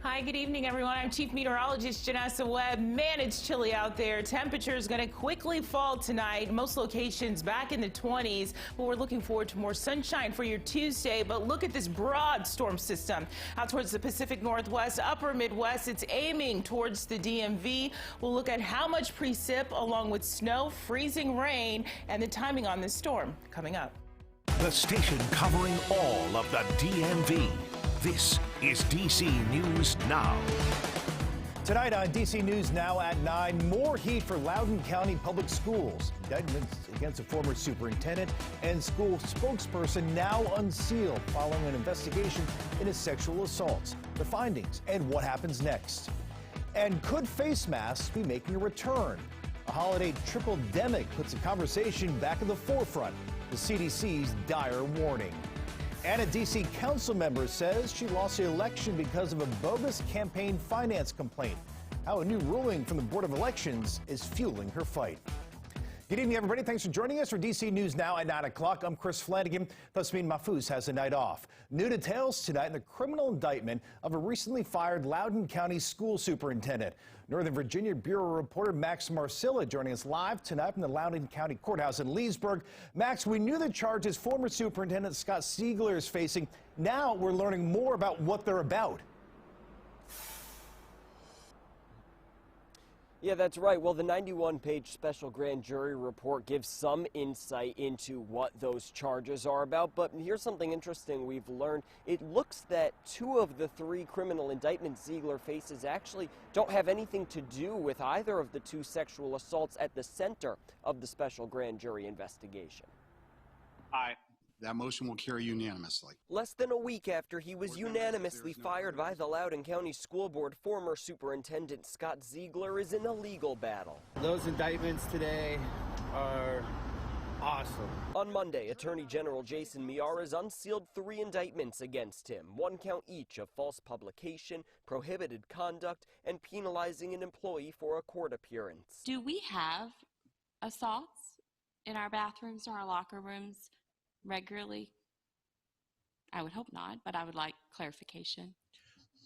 Hi, good evening, everyone. I'm Chief Meteorologist Janessa Webb. Man, it's chilly out there. Temperature is going to quickly fall tonight. Most locations back in the 20s, but we're looking forward to more sunshine for your Tuesday. But look at this broad storm system out towards the Pacific Northwest, upper Midwest. It's aiming towards the DMV. We'll look at how much precip along with snow, freezing rain, and the timing on this storm coming up. The station covering all of the DMV. This is DC News Now. Tonight on DC News Now at 9, more heat for Loudoun County Public Schools. Indictments against a former superintendent and school spokesperson now unsealed following an investigation into sexual assaults. The findings and what happens next. And could face masks be making a return? A holiday triple-demic puts the conversation back in the forefront. The CDC's dire warning. And a D.C. council member says she lost the election because of a bogus campaign finance complaint. How a new ruling from the Board of Elections is fueling her fight. Good evening, everybody. Thanks for joining us for DC News Now at 9 o'clock. I'm Chris Flanagan. Thusmin Mahfouz has a night off. New details tonight in the criminal indictment of a recently fired Loudoun County school superintendent. Northern Virginia Bureau reporter Max Marcilla joining us live tonight from the Loudoun County Courthouse in Leesburg. Max, we knew the charges former Superintendent Scott Ziegler is facing. Now we're learning more about what they're about. Yeah, that's right. Well, the 91-page special grand jury report gives some insight into what those charges are about. But here's something interesting we've learned. It looks that 2 of the 3 criminal indictments Ziegler faces actually don't have anything to do with either of the 2 sexual assaults at the center of the special grand jury investigation. Aye. That motion will carry unanimously. Less than a week after he was unanimously fired by the Loudoun County School Board, former Superintendent Scott Ziegler is in a legal battle. Those indictments today are awesome. On Monday, Attorney General Jason Miyares unsealed 3 indictments against him, 1 count each of false publication, prohibited conduct, and penalizing an employee for a court appearance. Do we have assaults in our bathrooms or our locker rooms regularly? I would hope not, but I would like clarification.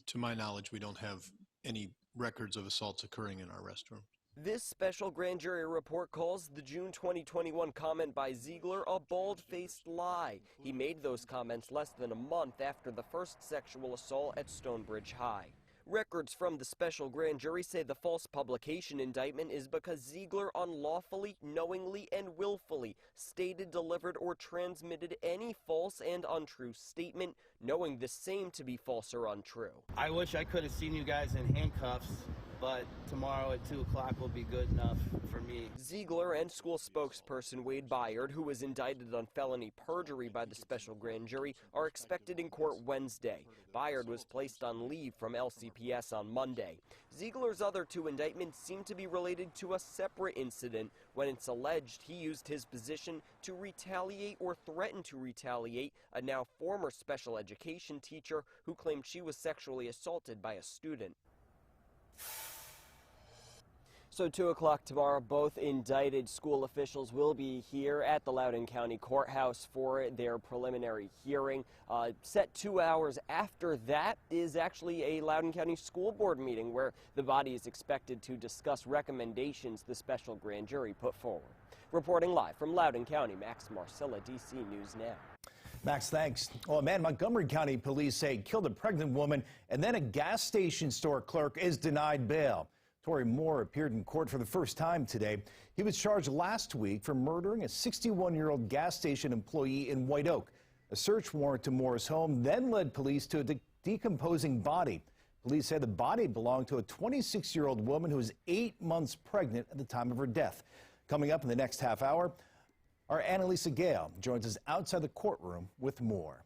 To my knowledge, we don't have any records of assaults occurring in our restrooms. This special grand jury report calls the June 2021 comment by Ziegler a bald-faced lie. He made those comments less than a month after the first sexual assault at Stonebridge High. Records from the special grand jury say the false publication indictment is because Ziegler unlawfully, knowingly, and willfully stated, delivered, or transmitted any false and untrue statement, knowing the same to be false or untrue. I wish I could have seen you guys in handcuffs, but tomorrow at 2 o'clock will be good enough for me. Ziegler and school spokesperson Wade Byard, who was indicted on felony perjury by the special grand jury, are expected in court Wednesday. Byard was placed on leave from LCPS on Monday. Ziegler's other 2 indictments seem to be related to a separate incident when it's alleged he used his position to retaliate or threaten to retaliate a now former special education teacher who claimed she was sexually assaulted by a student. So 2 o'clock tomorrow, both indicted school officials will be here at the Loudoun County Courthouse for their preliminary hearing. Set 2 hours after that is actually a Loudoun County School Board meeting where the body is expected to discuss recommendations the special grand jury put forward. Reporting live from Loudoun County, Max Marcilla, DC News Now. Max, thanks. Well, a man, Montgomery County police say killed a pregnant woman, and then a gas station store clerk is denied bail. Tory Moore appeared in court for the first time today. He was charged last week for murdering a 61-year-old gas station employee in White Oak. A search warrant to Moore's home then led police to a decomposing body. Police say the body belonged to a 26-year-old woman who was 8 months pregnant at the time of her death. Coming up in the next half hour, our Alyssa Gale joins us outside the courtroom with more.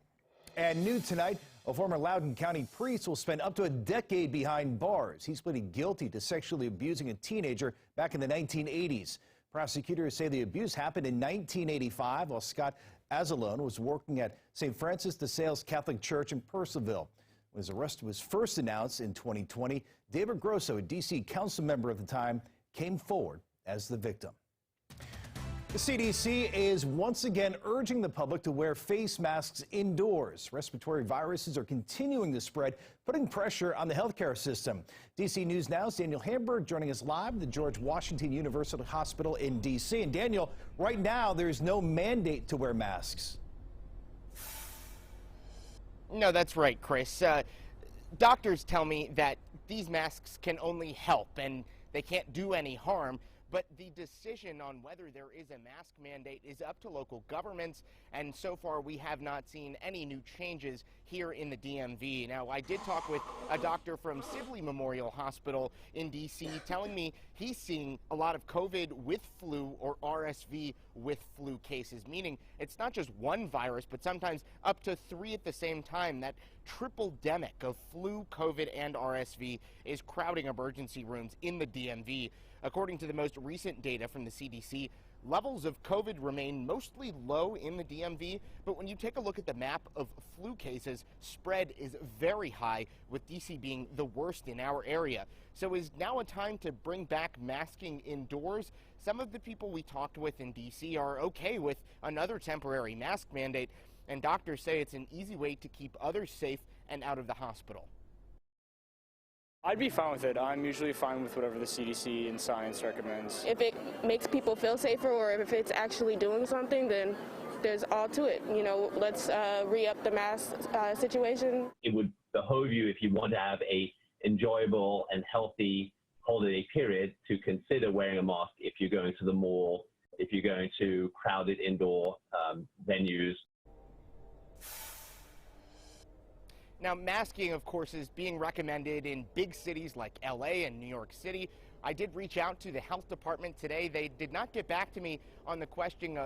And new tonight, a former Loudoun County priest will spend up to a decade behind bars. He's pleading guilty to sexually abusing a teenager back in the 1980s. Prosecutors say the abuse happened in 1985 while Scott Azalone was working at St. Francis de Sales Catholic Church in Purcellville. When his arrest was first announced in 2020, David Grosso, a D.C. council member at the time, came forward as the victim. The CDC is once again urging the public to wear face masks indoors. Respiratory viruses are continuing to spread, putting pressure on the healthcare system. DC News Now's Daniel Hamburg joining us live at the George Washington University Hospital in DC. And Daniel, right now there's no mandate to wear masks. No, that's right, Chris. Doctors tell me that these masks can only help and they can't do any harm. But the decision on whether there is a mask mandate is up to local governments, and so far we have not seen any new changes here in the DMV. Now, I did talk with a doctor from Sibley Memorial Hospital in D.C. telling me he's seeing a lot of COVID with flu or RSV with flu cases, meaning it's not just one virus, but sometimes up to 3 at the same time. That triple-demic of flu, COVID, and RSV is crowding emergency rooms in the DMV. According to the most recent data from the CDC, levels of COVID remain mostly low in the DMV, but when you take a look at the map of flu cases, spread is very high, with DC being the worst in our area. So is now a time to bring back masking indoors? Some of the people we talked with in DC are okay with another temporary mask mandate, and doctors say it's an easy way to keep others safe and out of the hospital. I'd be fine with it. I'm usually fine with whatever the CDC and science recommends. If it makes people feel safer or if it's actually doing something, then there's all to it. You know, let's re-up the mask situation. It would behoove you, if you want to have a enjoyable and healthy holiday period, to consider wearing a mask if you're going to the mall, if you're going to crowded indoor venues. Now, masking, of course, is being recommended in big cities like LA and New York City. I did reach out to the health department today. They did not get back to me on the question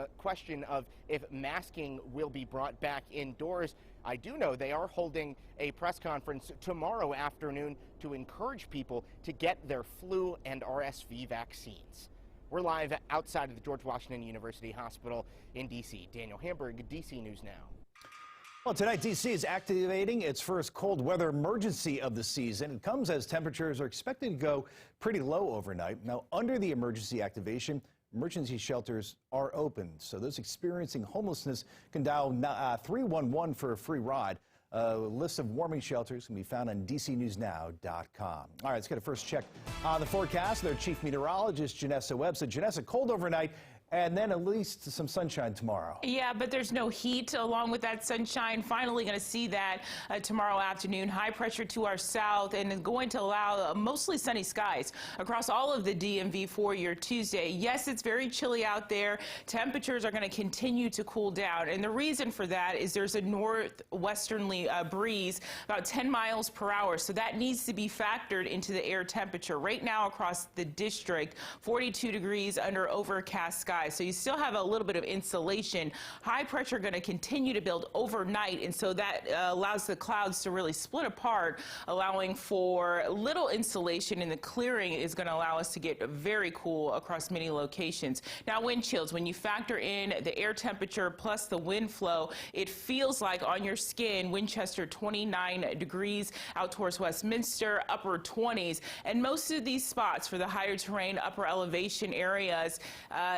of if masking will be brought back indoors. I do know they are holding a press conference tomorrow afternoon to encourage people to get their flu and RSV vaccines. We're live outside of the George Washington University Hospital in D.C. Daniel Hamburg, DC News Now. Well, tonight, D.C. is activating its first cold weather emergency of the season. It comes as temperatures are expected to go pretty low overnight. Now, under the emergency activation, emergency shelters are open, so those experiencing homelessness can dial 311 for a free ride. A list of warming shelters can be found on DCNewsNow.com. All right, let's get a first check on the forecast. Their chief meteorologist, Janessa Webb. So, Janessa, cold overnight, and then at least some sunshine tomorrow. Yeah, but there's no heat along with that sunshine. Finally going to see that tomorrow afternoon. High pressure to our south and is going to allow mostly sunny skies across all of the DMV for your Tuesday. Yes, it's very chilly out there. Temperatures are going to continue to cool down. And the reason for that is there's a northwesterly breeze about 10 miles per hour. So that needs to be factored into the air temperature. Right now across the district, 42 degrees under overcast skies. So you still have a little bit of insulation. High pressure going to continue to build overnight, and so that allows the clouds to really split apart, allowing for little insulation, and the clearing is going to allow us to get very cool across many locations. Now, wind chills, when you factor in the air temperature plus the wind flow, it feels like on your skin, Winchester 29 degrees, out towards Westminster, upper 20s, and most of these spots for the higher terrain, upper elevation areas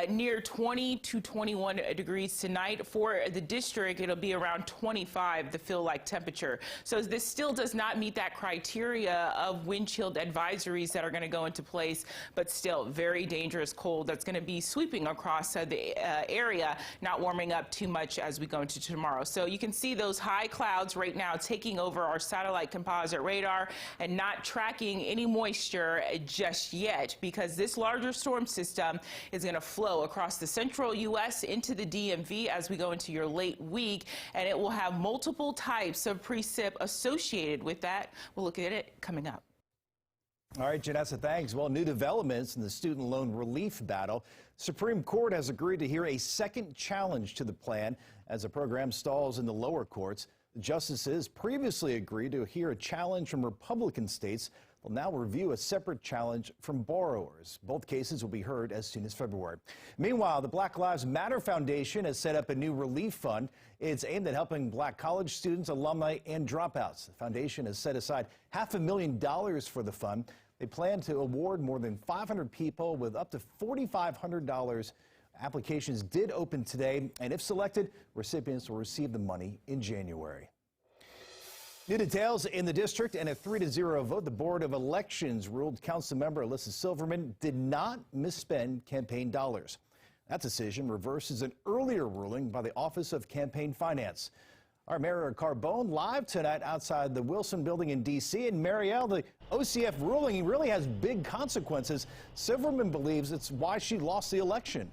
near 20 to 21 degrees tonight. For the district, it'll be around 25, the feel-like temperature. So this still does not meet that criteria of wind chill advisories that are going to go into place, but still very dangerous cold that's going to be sweeping across the area, not warming up too much as we go into tomorrow. So you can see those high clouds right now taking over our satellite composite radar and not tracking any moisture just yet, because this larger storm system is going to flow across the central U.S. into the DMV as we go into your late week, and it will have multiple types of precip associated with that. We'll look at it coming up. All right, Janessa, thanks. Well, new developments in the student loan relief battle. Supreme Court has agreed to hear a second challenge to the plan as the program stalls in the lower courts. The justices previously agreed to hear a challenge from Republican states. They'll now review a separate challenge from borrowers. Both cases will be heard as soon as February. Meanwhile, the Black Lives Matter Foundation has set up a new relief fund. It's aimed at helping black college students, alumni, and dropouts. The foundation has set aside $500,000 for the fund. They plan to award more than 500 people with up to $4,500 Applications did open today, and if selected, recipients will receive the money in January. New details in the district, and a 3-0 vote. The Board of Elections ruled Councilmember Alyssa Silverman did not misspend campaign dollars. That decision reverses an earlier ruling by the Office of Campaign Finance. Our Mariel Carbone live tonight outside the Wilson Building in D.C. And Mariel, the OCF ruling really has big consequences. Silverman believes it's why she lost the election.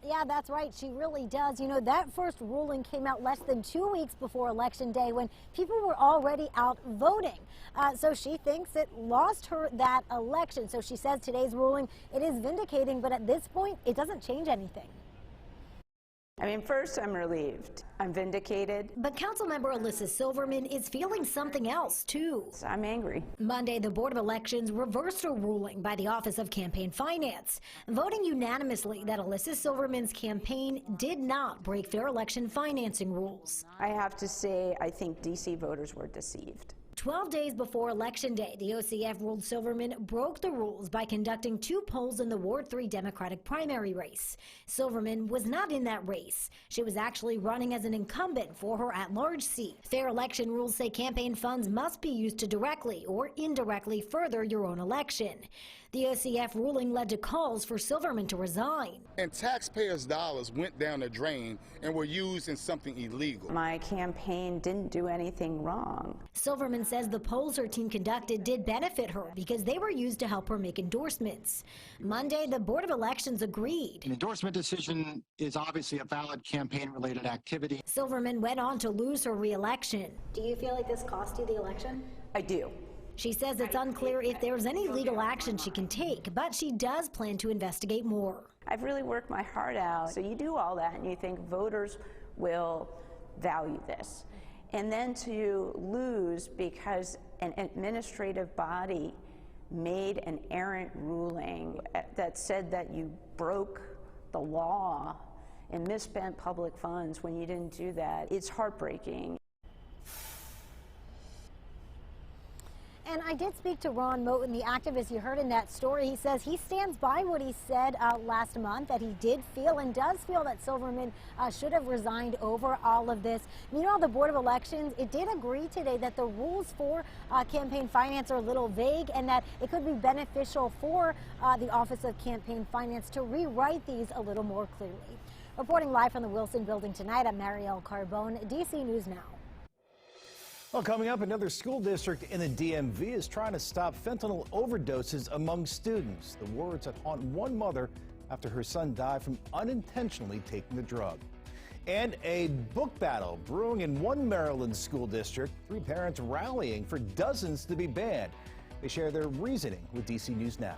Yeah, that's right. She really does. You know, that first ruling came out less than 2 weeks before Election Day when people were already out voting. So she thinks it lost her that election. So she says today's ruling, it is vindicating, but at this point, it doesn't change anything. I mean, first, I'm relieved. I'm vindicated. But Councilmember Alyssa Silverman is feeling something else, too. I'm angry. Monday, the Board of Elections reversed a ruling by the Office of Campaign Finance, voting unanimously that Alyssa Silverman's campaign did not break fair election financing rules. I have to say, I think D.C. voters were deceived. 12 days before Election Day, the OCF ruled Silverman broke the rules by conducting 2 polls in the Ward 3 Democratic primary race. Silverman was not in that race. She was actually running as an incumbent for her at-large seat. Fair election rules say campaign funds must be used to directly or indirectly further your own election. The OCF ruling led to calls for Silverman to resign. And taxpayers' dollars went down the drain and were used in something illegal. My campaign didn't do anything wrong. Silverman says the polls her team conducted did benefit her because they were used to help her make endorsements. Monday, the Board of Elections agreed. An endorsement decision is obviously a valid campaign-related activity. Silverman went on to lose her re-election. Do you feel like this cost you the election? I do. She says it's unclear if there's any legal action she can take, but she does plan to investigate more. I've really worked my heart out. So you do all that and you think voters will value this. And then to lose because an administrative body made an errant ruling that said that you broke the law and misspent public funds when you didn't do that, it's heartbreaking. And I did speak to Ron Moten, the activist you heard in that story. He says he stands by what he said last month, that he did feel and does feel that Silverman should have resigned over all of this. Meanwhile, the Board of Elections, it did agree today that the rules for campaign finance are a little vague and that it could be beneficial for the Office of Campaign Finance to rewrite these a little more clearly. Reporting live from the Wilson Building tonight, I'm Mariel Carbone, DC News Now. Well, coming up, another school district in the DMV is trying to stop fentanyl overdoses among students. The words that haunt one mother after her son died from unintentionally taking the drug. And a book battle brewing in one Maryland school district. 3 parents rallying for dozens to be banned. They share their reasoning with DC News Now.